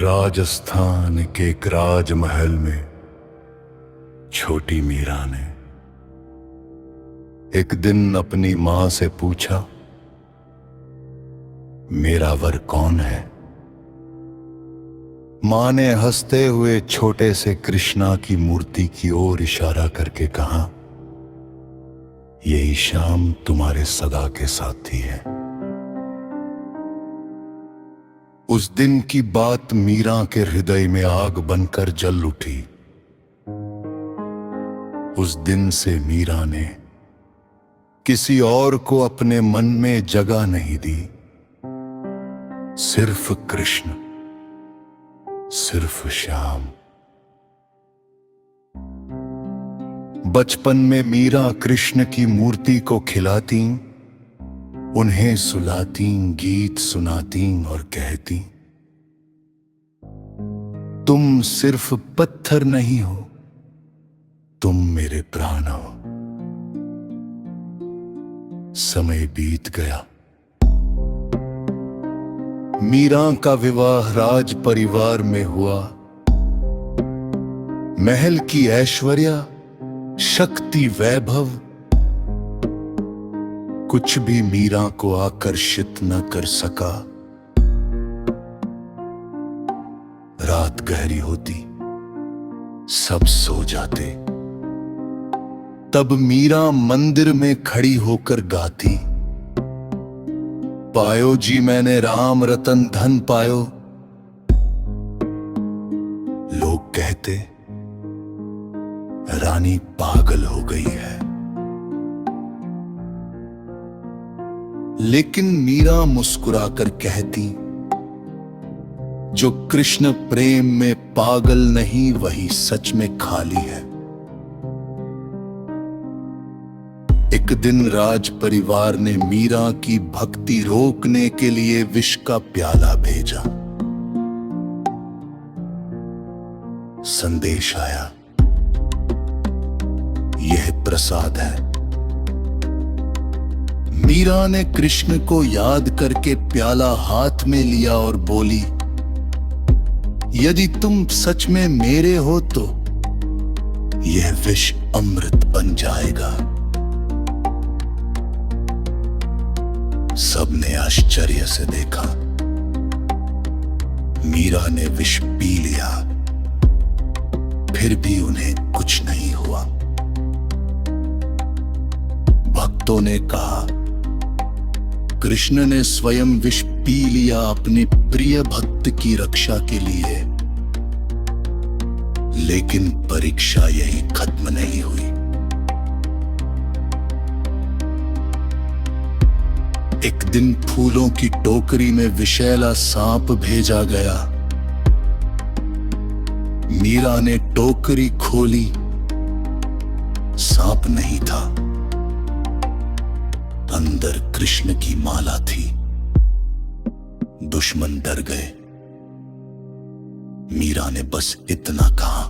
राजस्थान के एक राजमहल में छोटी मीरा ने एक दिन अपनी मां से पूछा, मेरा वर कौन है? मां ने हंसते हुए छोटे से कृष्णा की मूर्ति की ओर इशारा करके कहा, यही श्याम तुम्हारे सदा के साथी है। उस दिन की बात मीरा के हृदय में आग बनकर जल उठी। उस दिन से मीरा ने किसी और को अपने मन में जगह नहीं दी। सिर्फ कृष्ण, सिर्फ श्याम। बचपन में मीरा कृष्ण की मूर्ति को खिलाती, उन्हें सुलाती, गीत सुनाती और कहती, तुम सिर्फ पत्थर नहीं हो, तुम मेरे प्राण हो। समय बीत गया। मीरा का विवाह राज परिवार में हुआ। महल की ऐश्वर्य, शक्ति, वैभव कुछ भी मीरा को आकर्षित न कर सका। रात गहरी होती, सब सो जाते। तब मीरा मंदिर में खड़ी होकर गाती, पायो जी मैंने राम रतन धन पायो। लोग कहते, रानी पागल हो गई है। लेकिन मीरा मुस्कुराकर कहती, जो कृष्ण प्रेम में पागल नहीं, वही सच में खाली है। एक दिन राज परिवार ने मीरा की भक्ति रोकने के लिए विष का प्याला भेजा। संदेश आया, यह प्रसाद है। मीरा ने कृष्ण को याद करके प्याला हाथ में लिया और बोली, यदि तुम सच में मेरे हो तो यह विष अमृत बन जाएगा। सबने आश्चर्य से देखा। मीरा ने विष पी लिया, फिर भी उन्हें कुछ नहीं हुआ। भक्तों ने कहा, कृष्ण ने स्वयं विष पी लिया अपने प्रिय भक्त की रक्षा के लिए। लेकिन परीक्षा यही खत्म नहीं हुई। एक दिन फूलों की टोकरी में विषैला सांप भेजा गया। मीरा ने टोकरी खोली, सांप नहीं था, अंदर कृष्ण की माला थी। दुश्मन डर गए। मीरा ने बस इतना कहा,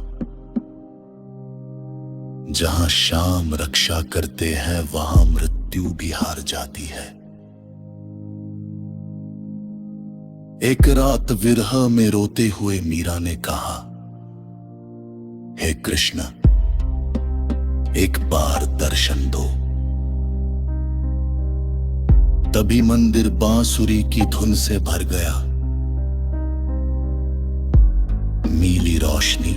जहां श्याम रक्षा करते हैं वहां मृत्यु भी हार जाती है। एक रात विरह में रोते हुए मीरा ने कहा, हे कृष्ण, एक बार दर्शन दो। तभी मंदिर बांसुरी की धुन से भर गया। नीली रोशनी,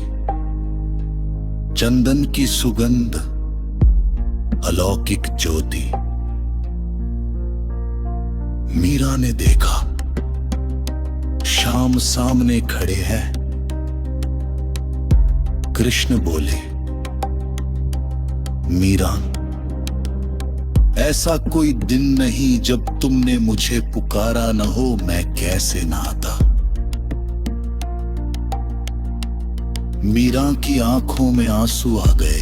चंदन की सुगंध, अलौकिक ज्योति। मीरा ने देखा, श्याम सामने खड़े हैं। कृष्ण बोले, मीरा, ऐसा कोई दिन नहीं जब तुमने मुझे पुकारा न हो, मैं कैसे ना आता। मीरा की आंखों में आंसू आ गए।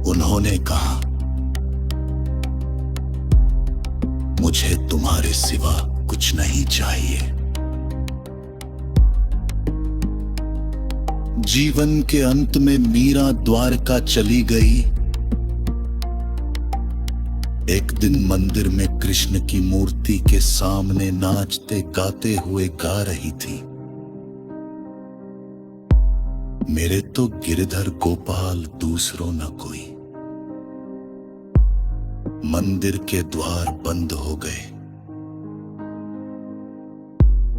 उन्होंने कहा, मुझे तुम्हारे सिवा कुछ नहीं चाहिए। जीवन के अंत में मीरा द्वारका चली गई। एक दिन मंदिर में कृष्ण की मूर्ति के सामने नाचते गाते हुए गा रही थी, मेरे तो गिरधर गोपाल दूसरो न कोई। मंदिर के द्वार बंद हो गए।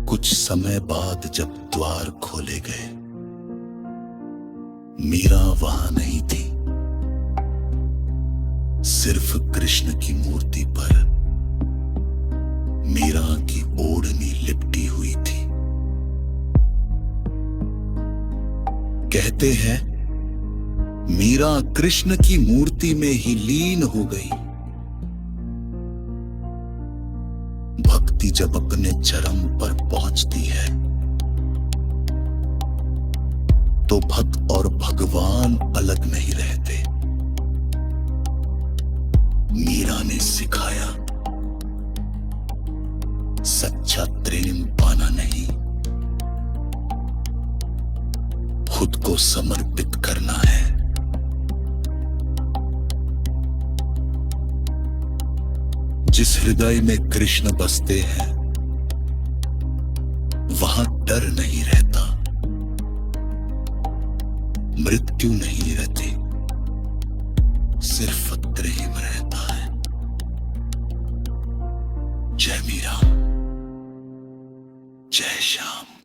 कुछ समय बाद जब द्वार खोले गए, मीरा वहां नहीं थी। सिर्फ कृष्ण की मूर्ति पर मीरा की ओढ़नी लिपटी हुई थी। कहते हैं मीरा कृष्ण की मूर्ति में ही लीन हो गई। भक्ति जब अपने चरम पर पहुंचती है तो भक्त और भगवान अलग नहीं रहते। मीरा ने सिखाया, सच्चा प्रेम पाना नहीं, खुद को समर्पित करना है। जिस हृदय में कृष्ण बसते हैं वहां डर नहीं रहता, मृत्यु नहीं रहती, सिर्फ प्रेम रहता है। जय मीरा, जय श्याम।